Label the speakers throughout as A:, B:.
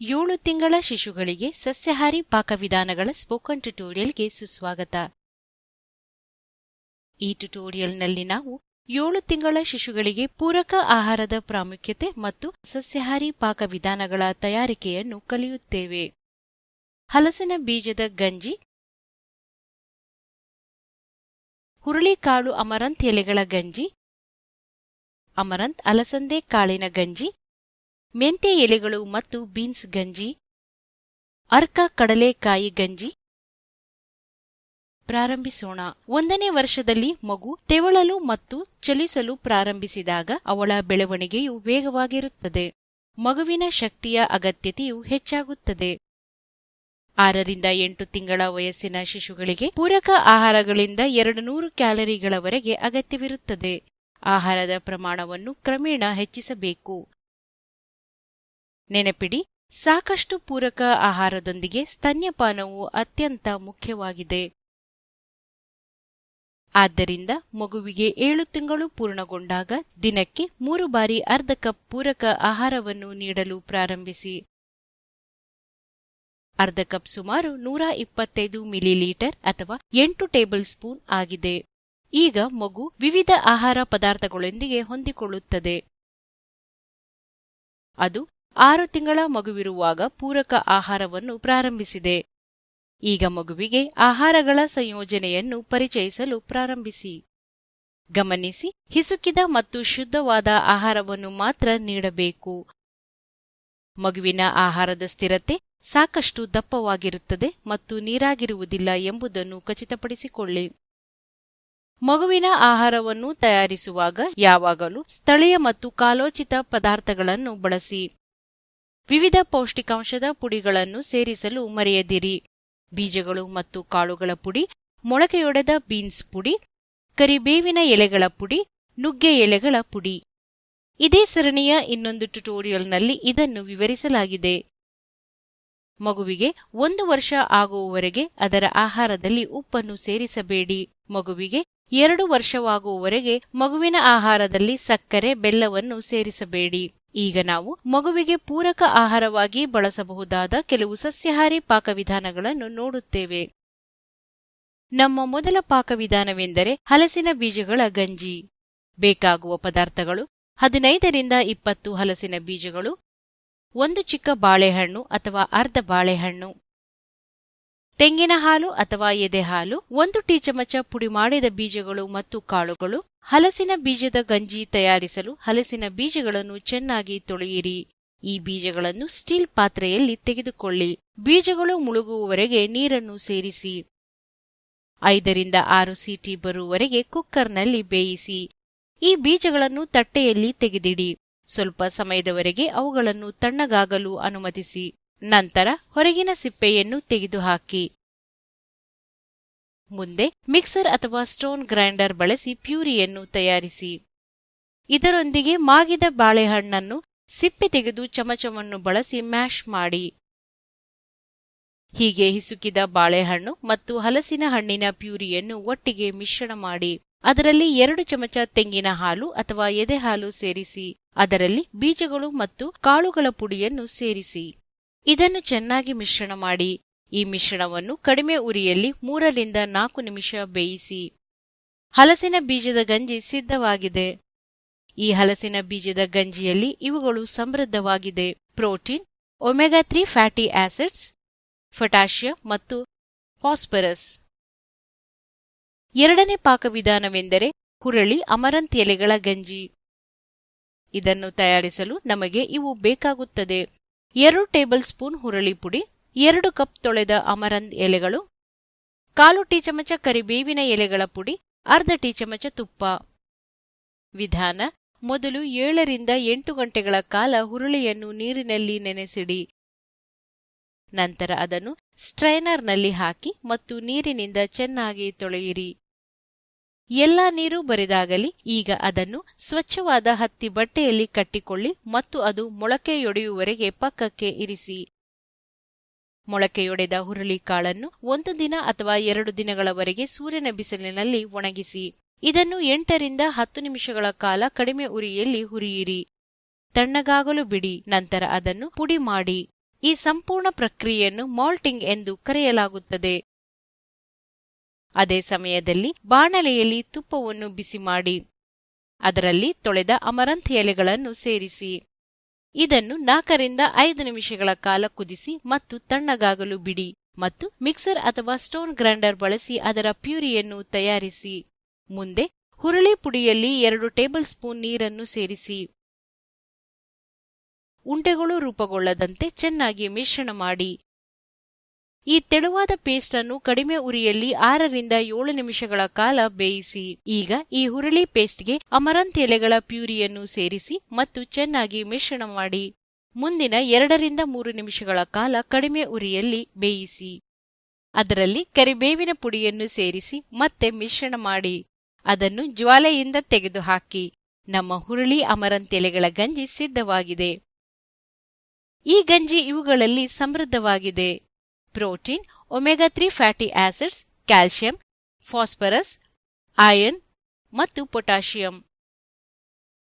A: 7 ತಿಂಗಳ ಶಿಶುಗಳಿಗೆ ಸಸ್ಯಾಹಾರಿ ಪಾಕವಿಧಾನಗಳ ಸ್ಪೋಕನ್ ಟ್ಯುಟೋರಿಯಲ್ಗೆ ಸುಸ್ವಾಗತ. ಈ ಟ್ಯುಟೋರಿಯಲ್ನಲ್ಲಿ ನಾವು 7 ತಿಂಗಳ ಶಿಶುಗಳಿಗೆ ಪೂರಕ ಆಹಾರದ ಪ್ರಾಮುಖ್ಯತೆ ಮತ್ತು ಸಸ್ಯಾಹಾರಿ ಪಾಕವಿಧಾನಗಳ ತಯಾರಿಕೆಯನ್ನು ಕಲಿಯುತ್ತೇವೆ. ಹಲಸಿನ ಬೀಜದ ಗಂಜಿ, ಹುರುಳಿಕಾಳು ಅಮರಂತ್ ಎಲೆಗಳ ಗಂಜಿ, ಅಮರಂತ್ ಅಲಸಂದೆ ಕಾಳಿನ ಗಂಜಿ, ಮೆಂತ್ಯ ಎಲೆಗಳು ಮತ್ತು ಬೀನ್ಸ್ ಗಂಜಿ, ಅರ್ಕ ಕಡಲೆಕಾಯಿ ಗಂಜಿ. ಪ್ರಾರಂಭಿಸೋಣ. 1ನೇ ವರ್ಷದಲ್ಲಿ ಮಗು ತೆವಳಲು ಮತ್ತು ಚಲಿಸಲು ಪ್ರಾರಂಭಿಸಿದಾಗ ಅವಳ ಬೆಳವಣಿಗೆಯು ವೇಗವಾಗಿರುತ್ತದೆ. ಮಗುವಿನ ಶಕ್ತಿಯ ಅಗತ್ಯತೆಯು ಹೆಚ್ಚಾಗುತ್ತದೆ. 6ರಿಂದ 8 ತಿಂಗಳ ವಯಸ್ಸಿನ ಶಿಶುಗಳಿಗೆ ಪೂರಕ ಆಹಾರಗಳಿಂದ 200 ಕ್ಯಾಲರಿಗಳವರೆಗೆ ಅಗತ್ಯವಿರುತ್ತದೆ. ಆಹಾರದ ಪ್ರಮಾಣವನ್ನು ಕ್ರಮೇಣ ಹೆಚ್ಚಿಸಬೇಕು. ನೆನಪಿಡಿ, ಸಾಕಷ್ಟು ಪೂರಕ ಆಹಾರದೊಂದಿಗೆ ಸ್ತನ್ಯಪಾನವು ಅತ್ಯಂತ ಮುಖ್ಯವಾಗಿದೆ. ಆದ್ದರಿಂದ ಮಗುವಿಗೆ 7 ತಿಂಗಳು ಪೂರ್ಣಗೊಂಡಾಗ ದಿನಕ್ಕೆ 3 ಬಾರಿ ಅರ್ಧ ಕಪ್ ಪೂರಕ ಆಹಾರವನ್ನು ನೀಡಲು ಪ್ರಾರಂಭಿಸಿ. ಅರ್ಧ ಕಪ್ ಸುಮಾರು 125 ಮಿಲಿಲೀಟರ್ ಅಥವಾ 8 ಟೇಬಲ್ ಸ್ಪೂನ್ ಆಗಿದೆ. ಈಗ ಮಗು ವಿವಿಧ ಆಹಾರ ಪದಾರ್ಥಗಳೊಂದಿಗೆ ಹೊಂದಿಕೊಳ್ಳುತ್ತದೆ. ಅದು 6 ತಿಂಗಳ ಮಗುವಿರುವಾಗ ಪೂರಕ ಆಹಾರವನ್ನು ಪ್ರಾರಂಭಿಸಿದೆ. ಈಗ ಮಗುವಿಗೆ ಆಹಾರಗಳ ಸಂಯೋಜನೆಯನ್ನು ಪರಿಚಯಿಸಲು ಪ್ರಾರಂಭಿಸಿ. ಗಮನಿಸಿ, ಹಿಸುಕಿದ ಮತ್ತು ಶುದ್ಧವಾದ ಆಹಾರವನ್ನು ಮಾತ್ರ ನೀಡಬೇಕು. ಮಗುವಿನ ಆಹಾರದ ಸ್ಥಿರತೆ ಸಾಕಷ್ಟು ದಪ್ಪವಾಗಿರುತ್ತದೆ ಮತ್ತು ನೀರಾಗಿರುವುದಿಲ್ಲ ಎಂಬುದನ್ನು ಖಚಿತಪಡಿಸಿಕೊಳ್ಳಿ. ಮಗುವಿನ ಆಹಾರವನ್ನು ತಯಾರಿಸುವಾಗ ಯಾವಾಗಲೂ ಸ್ಥಳೀಯ ಮತ್ತು ಕಾಲೋಚಿತ ಪದಾರ್ಥಗಳನ್ನು ಬಳಸಿ. ವಿವಿಧ ಪೌಷ್ಟಿಕಾಂಶದ ಪುಡಿಗಳನ್ನು ಸೇರಿಸಲು ಮರೆಯದಿರಿ. ಬೀಜಗಳು ಮತ್ತು ಕಾಳುಗಳ ಪುಡಿ, ಮೊಳಕೆಯೊಡೆದ ಬೀನ್ಸ್ ಪುಡಿ, ಕರಿಬೇವಿನ ಎಲೆಗಳ ಪುಡಿ, ನುಗ್ಗೆ ಎಲೆಗಳ ಪುಡಿ. ಇದೇ ಸರಣಿಯ ಇನ್ನೊಂದು ಟ್ಯುಟೋರಿಯಲ್ನಲ್ಲಿ ಇದನ್ನು ವಿವರಿಸಲಾಗಿದೆ. ಮಗುವಿಗೆ 1 ವರ್ಷ ಆಗುವವರೆಗೆ ಅದರ ಆಹಾರದಲ್ಲಿ ಉಪ್ಪನ್ನು ಸೇರಿಸಬೇಡಿ. ಮಗುವಿಗೆ 2 ವರ್ಷವಾಗುವವರೆಗೆ ಮಗುವಿನ ಆಹಾರದಲ್ಲಿ ಸಕ್ಕರೆ, ಬೆಲ್ಲವನ್ನು ಸೇರಿಸಬೇಡಿ. ಈಗ ನಾವು ಮಗುವಿಗೆ ಪೂರಕ ಆಹಾರವಾಗಿ ಬಳಸಬಹುದಾದ ಕೆಲವು ಸಸ್ಯಾಹಾರಿ ಪಾಕವಿಧಾನಗಳನ್ನು ನೋಡುತ್ತೇವೆ. ನಮ್ಮ ಮೊದಲ ಪಾಕವಿಧಾನವೆಂದರೆ ಹಲಸಿನ ಬೀಜಗಳ ಗಂಜಿ. ಬೇಕಾಗುವ ಪದಾರ್ಥಗಳು: 15ರಿಂದ 20 ಹಲಸಿನ ಬೀಜಗಳು, 1 ಚಿಕ್ಕ ಬಾಳೆಹಣ್ಣು ಅಥವಾ ಅರ್ಧ ಬಾಳೆಹಣ್ಣು, ತೆಂಗಿನ ಹಾಲು ಅಥವಾ ಎದೆ ಹಾಲು, 1 ಟೀ ಚಮಚ ಪುಡಿ ಮಾಡಿದ ಬೀಜಗಳು ಮತ್ತು ಕಾಳುಗಳು. ಹಲಸಿನ ಬೀಜದ ಗಂಜಿ ತಯಾರಿಸಲು ಹಲಸಿನ ಬೀಜಗಳನ್ನು ಚೆನ್ನಾಗಿ ತೊಳೆಯಿರಿ. ಈ ಬೀಜಗಳನ್ನು ಸ್ಟೀಲ್ ಪಾತ್ರೆಯಲ್ಲಿ ತೆಗೆದುಕೊಳ್ಳಿ. ಬೀಜಗಳು ಮುಳುಗುವವರೆಗೆ ನೀರನ್ನು ಸೇರಿಸಿ. 5ರಿಂದ 6 ಸೀಟಿ ಬರುವವರೆಗೆ ಕುಕ್ಕರ್ನಲ್ಲಿ ಬೇಯಿಸಿ. ಈ ಬೀಜಗಳನ್ನು ತಟ್ಟೆಯಲ್ಲಿ ತೆಗೆದಿಡಿ. ಸ್ವಲ್ಪ ಸಮಯದವರೆಗೆ ಅವುಗಳನ್ನು ತಣ್ಣಗಾಗಲು ಅನುಮತಿಸಿ. ನಂತರ ಹೊರಗಿನ ಸಿಪ್ಪೆಯನ್ನು ತೆಗೆದುಹಾಕಿ. ಮುಂದೆ ಮಿಕ್ಸರ್ ಅಥವಾ ಸ್ಟೋನ್ ಗ್ರೈಂಡರ್ ಬಳಸಿ ಪ್ಯೂರಿಯನ್ನು ತಯಾರಿಸಿ. ಇದರೊಂದಿಗೆ ಮಾಗಿದ ಬಾಳೆಹಣ್ಣನ್ನು ಸಿಪ್ಪೆ ತೆಗೆದು ಚಮಚವನ್ನು ಬಳಸಿ ಮ್ಯಾಶ್ ಮಾಡಿ. ಹೀಗೆ ಹಿಸುಕಿದ ಬಾಳೆಹಣ್ಣು ಮತ್ತು ಹಲಸಿನ ಹಣ್ಣಿನ ಪ್ಯೂರಿಯನ್ನು ಒಟ್ಟಿಗೆ ಮಿಶ್ರಣ ಮಾಡಿ. ಅದರಲ್ಲಿ 2 ಚಮಚ ತೆಂಗಿನ ಹಾಲು ಅಥವಾ ಎದೆ ಹಾಲು ಸೇರಿಸಿ. ಅದರಲ್ಲಿ ಬೀಜಗಳು ಮತ್ತು ಕಾಳುಗಳ ಪುಡಿಯನ್ನು ಸೇರಿಸಿ. ಇದನ್ನು ಚೆನ್ನಾಗಿ ಮಿಶ್ರಣ ಮಾಡಿ. ಈ ಮಿಶ್ರಣವನ್ನು ಕಡಿಮೆ ಉರಿಯಲ್ಲಿ 3ರಿಂದ 4 ನಿಮಿಷ ಬೇಯಿಸಿ. ಹಲಸಿನ ಬೀಜದ ಗಂಜಿ ಸಿದ್ಧವಾಗಿದೆ. ಈ ಹಲಸಿನ ಬೀಜದ ಗಂಜಿಯಲ್ಲಿ ಇವುಗಳು ಸಮೃದ್ಧವಾಗಿದೆ: protein, omega 3 fatty acids, potassium ಮತ್ತು ಫಾಸ್ಫರಸ್. 2ನೇ ಪಾಕವಿಧಾನವೆಂದರೆ ಹುರುಳಿ ಅಮರಂತ್ ಎಲೆಗಳ ಗಂಜಿ. ಇದನ್ನು ತಯಾರಿಸಲು ನಮಗೆ ಇವು ಬೇಕಾಗುತ್ತದೆ: 2 ಟೇಬಲ್ ಸ್ಪೂನ್ ಹುರುಳಿ ಪುಡಿ, 2 ಕಪ್ ತೊಳೆದ ಅಮರಂತ್ ಎಲೆಗಳು, 1/4 ಟೀ ಚಮಚ ಕರಿಬೇವಿನ ಎಲೆಗಳ ಪುಡಿ, ಅರ್ಧ ಟೀ ಚಮಚ ತುಪ್ಪ. ವಿಧಾನ: ಮೊದಲು 7ರಿಂದ 8 ಗಂಟೆಗಳ ಕಾಲ ಹುರುಳಿಯನ್ನು ನೀರಿನಲ್ಲಿ ನೆನೆಸಿಡಿ. ನಂತರ ಅದನ್ನು ಸ್ಟ್ರೈನರ್ನಲ್ಲಿ ಹಾಕಿ ಮತ್ತು ನೀರಿನಿಂದ ಚೆನ್ನಾಗಿ ತೊಳೆಯಿರಿ. ಎಲ್ಲಾ ನೀರು ಬರಿದಾಗಲಿ. ಈಗ ಅದನ್ನು ಸ್ವಚ್ಛವಾದ ಹತ್ತಿ ಬಟ್ಟೆಯಲ್ಲಿ ಕಟ್ಟಿಕೊಳ್ಳಿ ಮತ್ತು ಅದು ಮೊಳಕೆಯೊಡೆಯುವವರೆಗೆ ಪಕ್ಕಕ್ಕೆ ಇರಿಸಿ. ಮೊಳಕೆಯೊಡೆದ ಹುರುಳಿಕಾಳನ್ನು 1 ದಿನ ಅಥವಾ 2 ದಿನಗಳವರೆಗೆ ಸೂರ್ಯನ ಬಿಸಿಲಿನಲ್ಲಿ ಒಣಗಿಸಿ. ಇದನ್ನು 8ರಿಂದ 10 ನಿಮಿಷಗಳ ಕಾಲ ಕಡಿಮೆ ಉರಿಯಲ್ಲಿ ಹುರಿಯಿರಿ. ತಣ್ಣಗಾಗಲು ಬಿಡಿ. ನಂತರ ಅದನ್ನು ಪುಡಿ ಮಾಡಿ. ಈ ಸಂಪೂರ್ಣ ಪ್ರಕ್ರಿಯೆಯನ್ನು ಮಾಲ್ಟಿಂಗ್ ಎಂದು ಕರೆಯಲಾಗುತ್ತದೆ. ಅದೇ ಸಮಯದಲ್ಲಿ ಬಾಣಲೆಯಲ್ಲಿ ತುಪ್ಪವನ್ನು ಬಿಸಿ ಮಾಡಿ ಅದರಲ್ಲಿ ತೊಳೆದ ಅಮರಂಥ್ ಎಲೆಗಳನ್ನು ಸೇರಿಸಿ ಇದನ್ನು 4 ರಿಂದ 5 ನಿಮಿಷಗಳ ಕಾಲ ಕುದಿಸಿ ಮತ್ತು ತಣ್ಣಗಾಗಲು ಬಿಡಿ ಮತ್ತು ಮಿಕ್ಸರ್ ಅಥವಾ ಸ್ಟೋನ್ ಗ್ರೈಂಡರ್ ಬಳಸಿ ಅದರ ಪ್ಯೂರಿಯನ್ನು ತಯಾರಿಸಿ. ಮುಂದೆ ಹುರುಳಿ ಪುಡಿಯಲ್ಲಿ 2 ಟೇಬಲ್ ಸ್ಪೂನ್ ನೀರನ್ನು ಸೇರಿಸಿ ಉಂಡೆಗಳು ರೂಪುಗೊಳ್ಳದಂತೆ ಚೆನ್ನಾಗಿ ಮಿಶ್ರಣ ಮಾಡಿ. ಈ ತೆಳುವಾದ ಪೇಸ್ಟ್ ಅನ್ನು ಕಡಿಮೆ ಉರಿಯಲ್ಲಿ 6 ರಿಂದ 7 ನಿಮಿಷಗಳ ಕಾಲ ಬೇಯಿಸಿ. ಈಗ ಈ ಹುರುಳಿ ಪೇಸ್ಟ್ಗೆ ಅಮರಂಥ್ ಎಲೆಗಳ ಪ್ಯೂರಿಯನ್ನು ಸೇರಿಸಿ ಮತ್ತು ಚೆನ್ನಾಗಿ ಮಿಶ್ರಣ ಮಾಡಿ. ಮುಂದಿನ 2 ರಿಂದ 3 ನಿಮಿಷಗಳ ಕಾಲ ಕಡಿಮೆ ಉರಿಯಲ್ಲಿ ಬೇಯಿಸಿ. ಅದರಲ್ಲಿ ಕರಿಬೇವಿನ ಪುಡಿಯನ್ನು ಸೇರಿಸಿ ಮತ್ತೆ ಮಿಶ್ರಣ ಮಾಡಿ. ಅದನ್ನು ಜ್ವಾಲೆಯಿಂದ ತೆಗೆದುಹಾಕಿ. ನಮ್ಮ ಹುರುಳಿ ಅಮರಂಥ್ ಎಲೆಗಳ ಗಂಜಿ ಸಿದ್ಧವಾಗಿದೆ. ಈ ಗಂಜಿ ಇವುಗಳಲ್ಲಿ ಸಮೃದ್ಧವಾಗಿದೆ: protein, omega 3 fatty acids, calcium, phosphorus, iron ಮತ್ತು ಪೊಟ್ಯಾಷಿಯಂ.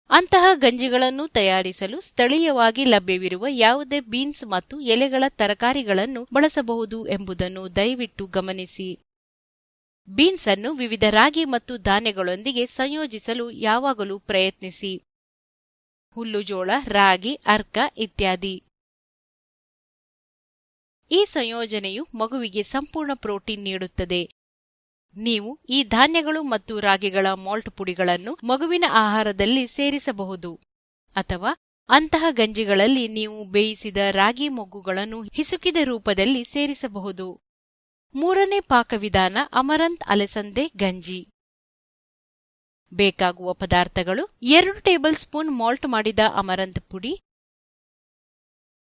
A: ಅಂತಹ ಗಂಜಿಗಳನ್ನು ತಯಾರಿಸಲು ಸ್ಥಳೀಯವಾಗಿ ಲಭ್ಯವಿರುವ ಯಾವುದೇ ಬೀನ್ಸ್ ಮತ್ತು ಎಲೆಗಳ ತರಕಾರಿಗಳನ್ನು ಬಳಸಬಹುದು ಎಂಬುದನ್ನು ದಯವಿಟ್ಟು ಗಮನಿಸಿ. ಬೀನ್ಸ್ ಅನ್ನು ವಿವಿಧ ರಾಗಿ ಮತ್ತು ಧಾನ್ಯಗಳೊಂದಿಗೆ ಸಂಯೋಜಿಸಲು ಯಾವಾಗಲೂ ಪ್ರಯತ್ನಿಸಿ: ಹುಲ್ಲುಜೋಳ, ರಾಗಿ, ಅರ್ಕ ಇತ್ಯಾದಿ. ಈ ಸಂಯೋಜನೆಯು ಮಗುವಿಗೆ ಸಂಪೂರ್ಣ ಪ್ರೋಟೀನ್ ನೀಡುತ್ತದೆ. ನೀವು ಈ ಧಾನ್ಯಗಳು ಮತ್ತು ರಾಗಿಗಳ ಮಾಲ್ಟ್ ಪುಡಿಗಳನ್ನು ಮಗುವಿನ ಆಹಾರದಲ್ಲಿ ಸೇರಿಸಬಹುದು ಅಥವಾ ಅಂತಹ ಗಂಜಿಗಳಲ್ಲಿ ನೀವು ಬೇಯಿಸಿದ ರಾಗಿ ಮೊಗ್ಗುಗಳನ್ನು ಹಿಸುಕಿದ ರೂಪದಲ್ಲಿ ಸೇರಿಸಬಹುದು. 3ನೇ ಪಾಕವಿಧಾನ ಅಮರಂಥ್ ಅಲಸಂದೆ ಗಂಜಿ. ಬೇಕಾಗುವ ಪದಾರ್ಥಗಳು: 2 ಟೇಬಲ್ ಸ್ಪೂನ್ ಮಾಲ್ಟ್ ಮಾಡಿದ ಅಮರಂಥ್ ಪುಡಿ,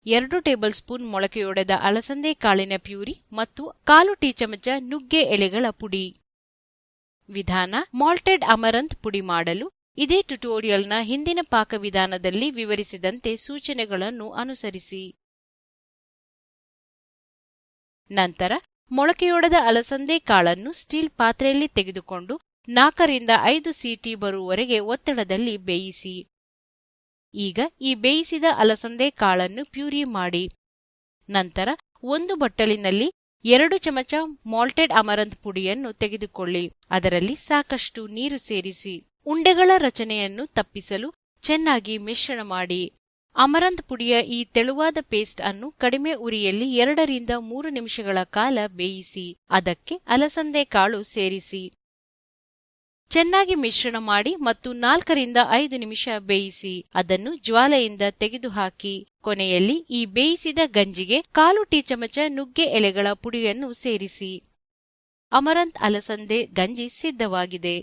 A: 2 ಟೇಬಲ್ ಸ್ಪೂನ್ ಮೊಳಕೆಯೊಡೆದ ಅಲಸಂದೆ ಕಾಳಿನ ಪ್ಯೂರಿ ಮತ್ತು 1/4 ಟೀ ಚಮಚ ನುಗ್ಗೆ ಎಲೆಗಳ ಪುಡಿ. ವಿಧಾನ: ಮಾಲ್ಟೆಡ್ ಅಮರಂಥ್ ಪುಡಿ ಮಾಡಲು ಇದೇ ಟ್ಯುಟೋರಿಯಲ್ನ ಹಿಂದಿನ ಪಾಕವಿಧಾನದಲ್ಲಿ ವಿವರಿಸಿದಂತೆ ಸೂಚನೆಗಳನ್ನು ಅನುಸರಿಸಿ. ನಂತರ ಮೊಳಕೆಯೊಡೆದ ಅಲಸಂದೆ ಕಾಳನ್ನು ಸ್ಟೀಲ್ ಪಾತ್ರೆಯಲ್ಲಿ ತೆಗೆದುಕೊಂಡು 4 ರಿಂದ 5 ಸೀಟಿ ಬರುವವರೆಗೆ ಒತ್ತಡದಲ್ಲಿ ಬೇಯಿಸಿ. ಈಗ ಈ ಬೇಯಿಸಿದ ಅಲಸಂದೆ ಕಾಳನ್ನು ಪ್ಯೂರಿ ಮಾಡಿ. ನಂತರ ಒಂದು ಬಟ್ಟಲಿನಲ್ಲಿ 2 ಚಮಚ ಮಾಲ್ಟೆಡ್ ಅಮರಂಥ್ ಪುಡಿಯನ್ನು ತೆಗೆದುಕೊಳ್ಳಿ. ಅದರಲ್ಲಿ ಸಾಕಷ್ಟು ನೀರು ಸೇರಿಸಿ ಉಂಡೆಗಳ ರಚನೆಯನ್ನು ತಪ್ಪಿಸಲು ಚೆನ್ನಾಗಿ ಮಿಶ್ರಣ ಮಾಡಿ. ಅಮರಂಥ್ ಪುಡಿಯ ಈ ತೆಳುವಾದ ಪೇಸ್ಟ್ ಅನ್ನು ಕಡಿಮೆ ಉರಿಯಲ್ಲಿ 2 ರಿಂದ 3 ನಿಮಿಷಗಳ ಕಾಲ ಬೇಯಿಸಿ. ಅದಕ್ಕೆ ಅಲಸಂದೆ ಕಾಳು ಸೇರಿಸಿ ಚೆನ್ನಾಗಿ ಮಿಶ್ರಣ ಮಾಡಿ ಮತ್ತು 4 ರಿಂದ 5 ನಿಮಿಷ ಬೇಯಿಸಿ. ಅದನ್ನು ಜ್ವಾಲೆಯಿಂದ ತೆಗೆದುಹಾಕಿ. ಕೊನೆಯಲ್ಲಿ ಈ ಬೇಯಿಸಿದ ಗಂಜಿಗೆ 1/4 ಟೀ ಚಮಚ ನುಗ್ಗೆ ಎಲೆಗಳ ಪುಡಿಯನ್ನು ಸೇರಿಸಿ. ಅಮರಂಥ್ ಅಲಸಂದೆ ಗಂಜಿ ಸಿದ್ಧವಾಗಿದೆ.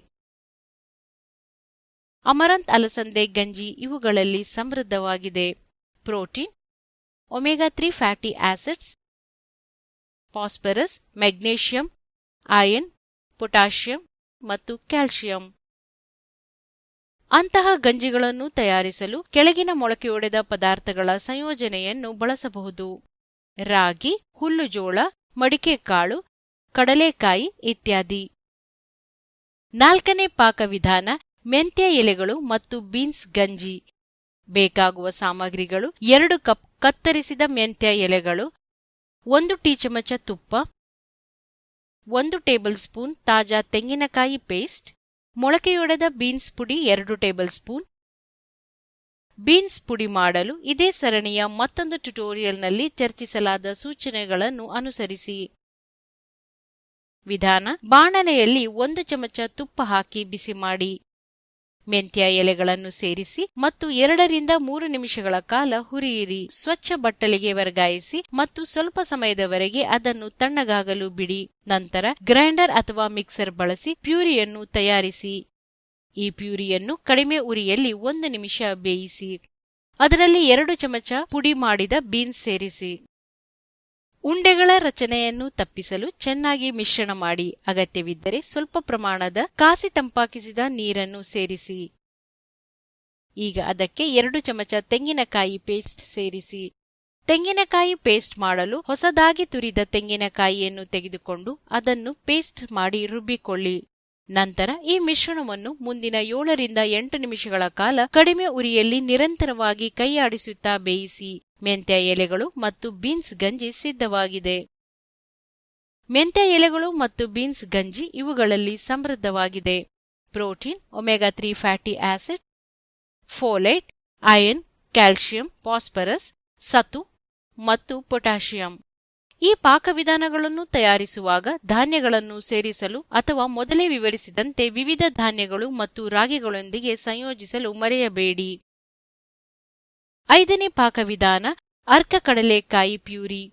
A: ಅಮರಂಥ್ ಅಲಸಂದೆ ಗಂಜಿ ಇವುಗಳಲ್ಲಿ ಸಮೃದ್ಧವಾಗಿದೆ: protein, omega 3 fatty acids, phosphorus, magnesium, iron, potassium ಮತ್ತು ಕ್ಯಾಲ್ಸಿಯಂ. ಅಂತಹ ಗಂಜಿಗಳನ್ನು ತಯಾರಿಸಲು ಕೆಳಗಿನ ಮೊಳಕೆಯೊಡೆದ ಪದಾರ್ಥಗಳ ಸಂಯೋಜನೆಯನ್ನು ಬಳಸಬಹುದು: ರಾಗಿ, ಹುಲ್ಲುಜೋಳ, ಮಡಿಕೆಕಾಳು, ಕಡಲೆಕಾಯಿ ಇತ್ಯಾದಿ. 4ನೇ ಪಾಕವಿಧಾನ ಮೆಂತ್ಯ ಎಲೆಗಳು ಮತ್ತು ಬೀನ್ಸ್ ಗಂಜಿ. ಬೇಕಾಗುವ ಸಾಮಗ್ರಿಗಳು: 2 ಕಪ್ ಕತ್ತರಿಸಿದ ಮೆಂತ್ಯ ಎಲೆಗಳು, 1 ಟೀ ಚಮಚ ತುಪ್ಪ, 1 ಟೇಬಲ್ ಸ್ಪೂನ್ ತಾಜಾ ತೆಂಗಿನಕಾಯಿ ಪೇಸ್ಟ್, ಮೊಳಕೆಯೊಡೆದ ಬೀನ್ಸ್ ಪುಡಿ 2 ಟೇಬಲ್ ಸ್ಪೂನ್. ಬೀನ್ಸ್ ಪುಡಿ ಮಾಡಲು ಇದೇ ಸರಣಿಯ ಮತ್ತೊಂದು ಟ್ಯುಟೋರಿಯಲ್ನಲ್ಲಿ ಚರ್ಚಿಸಲಾದ ಸೂಚನೆಗಳನ್ನು ಅನುಸರಿಸಿ. ವಿಧಾನ: ಬಾಣಲೆಯಲ್ಲಿ 1 ಚಮಚ ತುಪ್ಪ ಹಾಕಿ ಬಿಸಿ ಮಾಡಿ. ಮೆಂತ್ಯ ಎಲೆಗಳನ್ನು ಸೇರಿಸಿ ಮತ್ತು 2 ರಿಂದ 3 ನಿಮಿಷಗಳ ಕಾಲ ಹುರಿಯಿರಿ. ಸ್ವಚ್ಛ ಬಟ್ಟಲಿಗೆ ವರ್ಗಾಯಿಸಿ ಮತ್ತು ಸ್ವಲ್ಪ ಸಮಯದವರೆಗೆ ಅದನ್ನು ತಣ್ಣಗಾಗಲು ಬಿಡಿ. ನಂತರ ಗ್ರೈಂಡರ್ ಅಥವಾ ಮಿಕ್ಸರ್ ಬಳಸಿ ಪ್ಯೂರಿಯನ್ನು ತಯಾರಿಸಿ. ಈ ಪ್ಯೂರಿಯನ್ನು ಕಡಿಮೆ ಉರಿಯಲ್ಲಿ 1 ನಿಮಿಷ ಬೇಯಿಸಿ. ಅದರಲ್ಲಿ 2 ಚಮಚ ಪುಡಿ ಮಾಡಿದ ಬೀನ್ಸ್ ಸೇರಿಸಿ. ಉಂಡೆಗಳ ರಚನೆಯನ್ನು ತಪ್ಪಿಸಲು ಚೆನ್ನಾಗಿ ಮಿಶ್ರಣ ಮಾಡಿ. ಅಗತ್ಯವಿದ್ದರೆ ಸ್ವಲ್ಪ ಪ್ರಮಾಣದ ಕಾಸಿ ತಂಪಾಕಿಸಿದ ನೀರನ್ನು ಸೇರಿಸಿ. ಈಗ ಅದಕ್ಕೆ 2 ಚಮಚ ತೆಂಗಿನಕಾಯಿ ಪೇಸ್ಟ್ ಸೇರಿಸಿ. ತೆಂಗಿನಕಾಯಿ ಪೇಸ್ಟ್ ಮಾಡಲು ಹೊಸದಾಗಿ ತುರಿದ ತೆಂಗಿನಕಾಯಿಯನ್ನು ತೆಗೆದುಕೊಂಡು ಅದನ್ನು ಪೇಸ್ಟ್ ಮಾಡಿ ರುಬ್ಬಿಕೊಳ್ಳಿ. ನಂತರ ಈ ಮಿಶ್ರಣವನ್ನು ಮುಂದಿನ 7 ರಿಂದ 8 ನಿಮಿಷಗಳ ಕಾಲ ಕಡಿಮೆ ಉರಿಯಲ್ಲಿ ನಿರಂತರವಾಗಿ ಕೈಯಾಡಿಸುತ್ತಾ ಬೇಯಿಸಿ ಮೆಂತ್ಯ ಎಲೆಗಳು ಮತ್ತು ಬೀನ್ಸ್ ಗಂಜಿ ಸಿದ್ಧವಾಗಿದೆ. ಮೆಂತ್ಯ ಎಲೆಗಳು ಮತ್ತು ಬೀನ್ಸ್ ಗಂಜಿ ಇವುಗಳಲ್ಲಿ ಸಮೃದ್ಧವಾಗಿದೆ. Protein, omega 3 fatty acid, folate, iron, calcium, phosphorus, ಸತು ಮತ್ತು ಪೊಟ್ಯಾಷಿಯಂ. ಈ ಪಾಕವಿಧಾನಗಳನ್ನು ತಯಾರಿಸುವಾಗ ಧಾನ್ಯಗಳನ್ನು ಸೇರಿಸಲು ಅಥವಾ ಮೊದಲೇ ವಿವರಿಸಿದಂತೆ ವಿವಿಧ ಧಾನ್ಯಗಳು ಮತ್ತು ರಾಗಿಗಳೊಂದಿಗೆ ಸಂಯೋಜಿಸಲು ಮರೆಯಬೇಡಿ. 5ನೇ ಪಾಕವಿಧಾನ ಅರ್ಕ ಕಡಲೆಕಾಯಿ ಪ್ಯೂರಿ.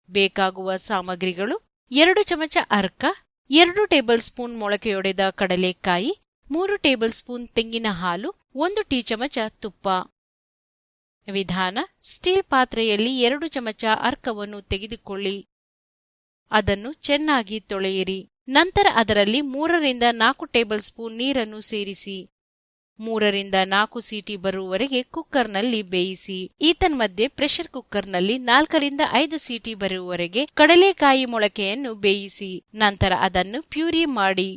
A: ಬೇಕಾಗುವ ಸಾಮಗ್ರಿಗಳು: 2 ಚಮಚ ಅರ್ಕ, 2 ಟೇಬಲ್ ಸ್ಪೂನ್ ಮೊಳಕೆಯೊಡೆದ ಕಡಲೆಕಾಯಿ, 3 ಟೇಬಲ್ ಸ್ಪೂನ್ ತೆಂಗಿನ ಹಾಲು, 1 ಟೀ ಚಮಚ ತುಪ್ಪ. ವಿಧಾನ: ಸ್ಟೀಲ್ ಪಾತ್ರೆಯಲ್ಲಿ 2 ಚಮಚ ಅರ್ಕವನ್ನು ತೆಗೆದುಕೊಳ್ಳಿ. ಅದನ್ನು ಚೆನ್ನಾಗಿ ತೊಳೆಯಿರಿ. ನಂತರ ಅದರಲ್ಲಿ 3 ರಿಂದ 4 ಟೇಬಲ್ ಸ್ಪೂನ್ ನೀರನ್ನು ಸೇರಿಸಿ. 3 ರಿಂದ 4 ಸೀಟಿ ಬರುವವರೆಗೆ ಕುಕ್ಕರ್ನಲ್ಲಿ ಬೇಯಿಸಿ. ಈತನ್ಮಧ್ಯೆ ಪ್ರೆಷರ್ ಕುಕ್ಕರ್ನಲ್ಲಿ 4 ರಿಂದ 5 ಸೀಟಿ ಬರುವವರೆಗೆ ಕಡಲೆಕಾಯಿ ಮೊಳಕೆಯನ್ನು ಬೇಯಿಸಿ. ನಂತರ ಅದನ್ನು ಪ್ಯೂರಿ ಮಾಡಿ.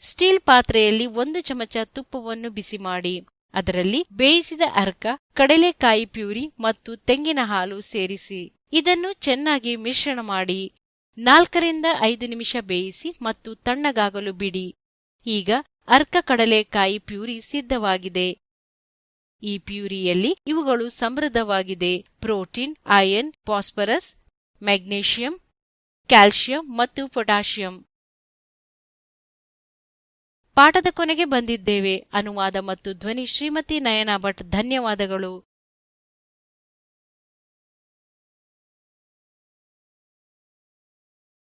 A: ಸ್ಟೀಲ್ ಪಾತ್ರೆಯಲ್ಲಿ 1 ಚಮಚ ತುಪ್ಪವನ್ನು ಬಿಸಿ ಮಾಡಿ. ಅದರಲ್ಲಿ ಬೇಯಿಸಿದ ಅರ್ಕ, ಕಡಲೆಕಾಯಿ ಪ್ಯೂರಿ ಮತ್ತು ತೆಂಗಿನ ಹಾಲು ಸೇರಿಸಿ. ಇದನ್ನು ಚೆನ್ನಾಗಿ ಮಿಶ್ರಣ ಮಾಡಿ. 4 ರಿಂದ 5 ನಿಮಿಷ ಬೇಯಿಸಿ ಮತ್ತು ತಣ್ಣಗಾಗಲು ಬಿಡಿ. ಈಗ ಅರ್ಕ ಕಡಲೆಕಾಯಿ ಪ್ಯೂರಿ ಸಿದ್ಧವಾಗಿದೆ. ಈ ಪ್ಯೂರಿಯಲ್ಲಿ ಇವುಗಳು ಸಮೃದ್ಧವಾಗಿದೆ: protein, iron, phosphorus, magnesium, calcium ಮತ್ತು ಪೊಟ್ಯಾಷಿಯಂ. ಪಾಠದ ಕೊನೆಗೆ ಬಂದಿದ್ದೇವೆ. ಅನುವಾದ ಮತ್ತು ಧ್ವನಿ ಶ್ರೀಮತಿ ನಯನಾ ಭಟ್. ಧನ್ಯವಾದಗಳು.